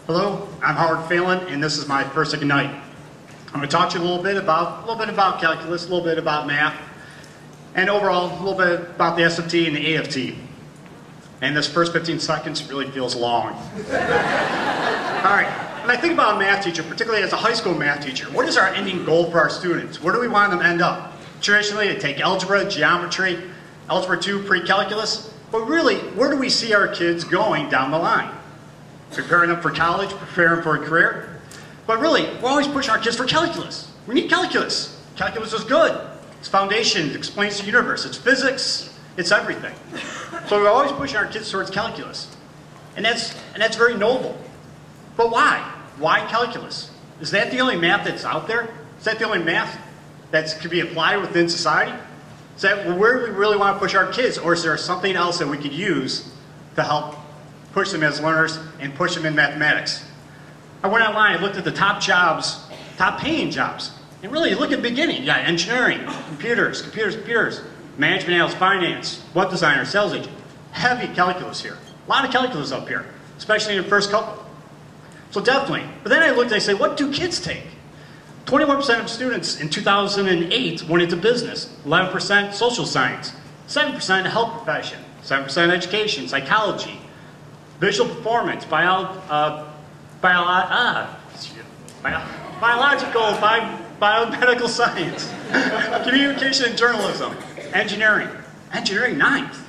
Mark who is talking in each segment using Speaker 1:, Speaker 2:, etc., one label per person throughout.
Speaker 1: Hello, I'm Howard Phelan, and this is my first Ignite. I'm going to talk to you a little bit about calculus, a little bit about math, and overall a little bit about the SFT and the AFT. And this first 15 seconds really feels long. All right, when I think about a math teacher, particularly as a high school math teacher, what is our ending goal for our students? Where do we want them to end up? Traditionally, they take algebra, geometry, algebra 2, pre-calculus, but really, where do we see our kids going down the line? Preparing them for college, preparing them for a career. But really, we're always pushing our kids for calculus. We need calculus. Calculus is good. It's foundation, it explains the universe. It's physics, it's everything. So we're always pushing our kids towards calculus. And that's very noble. But why? Why calculus? Is that the only math that's out there? Is that the only math that can be applied within society? Is that where do we really want to push our kids? Or is there something else that we could use to help push them as learners and push them in mathematics? I went online, I looked at the top jobs, top paying jobs. And really, look at the beginning. You got engineering, computers, management analysis, finance, web designer, sales agent. Heavy calculus here. A lot of calculus up here, especially in the first couple. So definitely. But then I looked and I said, what do kids take? 21% of students in 2008 went into business, 11% social science, 7% health profession, 7% education, psychology, visual performance, biological, biomedical science, communication and journalism, engineering. Engineering, 9th.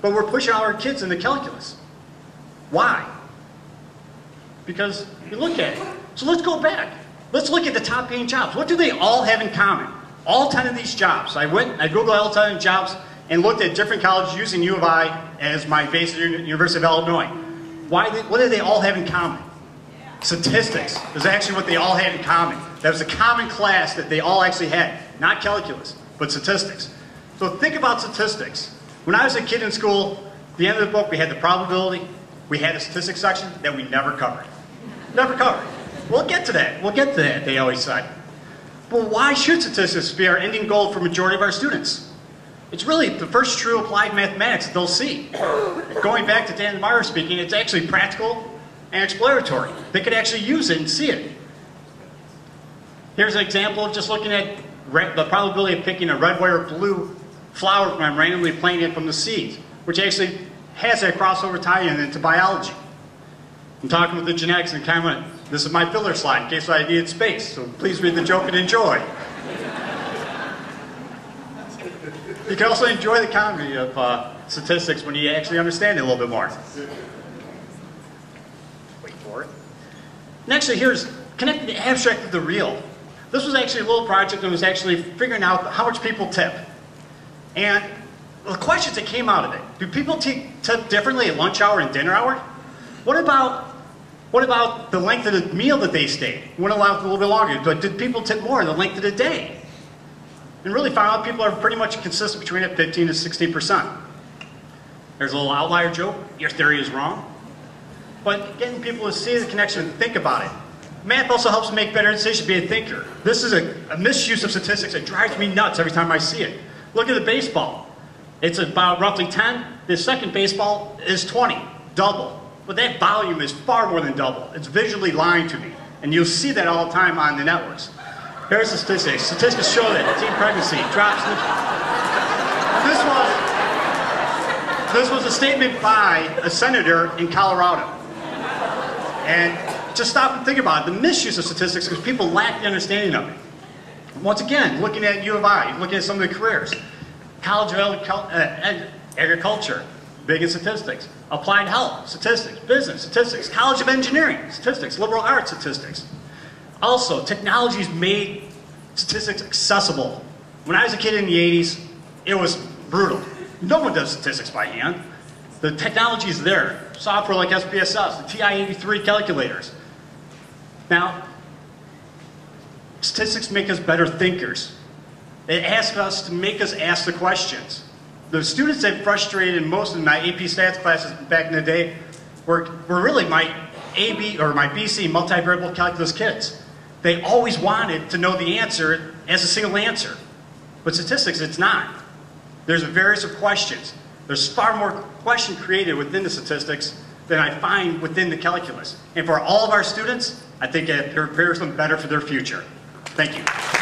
Speaker 1: But we're pushing all our kids into calculus. Why? Because we look at it. So let's go back. Let's look at the top paying jobs. What do they all have in common? All 10 of these jobs. I Googled all 10 jobs and looked at different colleges using U of I as my base at the University of Illinois. What do they all have in common? Statistics is actually what they all had in common. That was a common class that they all actually had. Not calculus, but statistics. So think about statistics. When I was a kid in school, at the end of the book we had the probability, we had a statistics section that we never covered. Never covered. We'll get to that. We'll get to that, they always said. But why should statistics be our ending goal for the majority of our students? It's really the first true applied mathematics that they'll see. Going back to Dan Meyer speaking, it's actually practical and exploratory. They could actually use it and see it. Here's an example of just looking at the probability of picking a red, white, or blue flower from randomly planting it from the seeds, which actually has that crossover tie-in into biology. I'm talking with the genetics and kind of this is my filler slide in case I needed space, so please read the joke and enjoy. You can also enjoy the comedy of statistics when you actually understand it a little bit more. Wait for it. Next, here's connecting the abstract with the real. This was actually a little project that was actually figuring out how much people tip. And the questions that came out of it. Do people tip differently at lunch hour and dinner hour? What about the length of the meal that they stayed? We went allow a little bit longer, but did people tip more the length of the day? And really found out people are pretty much consistent between 15 to 16%. There's a little outlier joke, your theory is wrong. But getting people to see the connection and think about it. Math also helps make better decisions, be a thinker. This is a misuse of statistics that drives me nuts every time I see it. Look at the baseball. It's about roughly 10. The second baseball is 20, double. But that volume is far more than double. It's visually lying to me. And you'll see that all the time on the networks. Here's the statistics. Statistics show that teen pregnancy drops. This was a statement by a senator in Colorado. And just stop and think about it. The misuse of statistics because people lack the understanding of it. Once again, looking at U of I, looking at some of the careers. College of Agriculture, big in statistics. Applied health, statistics. Business, statistics. College of Engineering, statistics. Liberal arts, statistics. Also, technology's made statistics accessible. When I was a kid in the 80s, it was brutal. No one does statistics by hand. The technology is there. Software like SPSS, the TI-83 calculators. Now, statistics make us better thinkers. It asks us to make us ask the questions. The students that frustrated most of my AP stats classes back in the day were really my AB or my BC multivariable calculus kids. They always wanted to know the answer as a single answer. But statistics, it's not. There's a various of questions. There's far more question created within the statistics than I find within the calculus. And for all of our students, I think it prepares them better for their future. Thank you.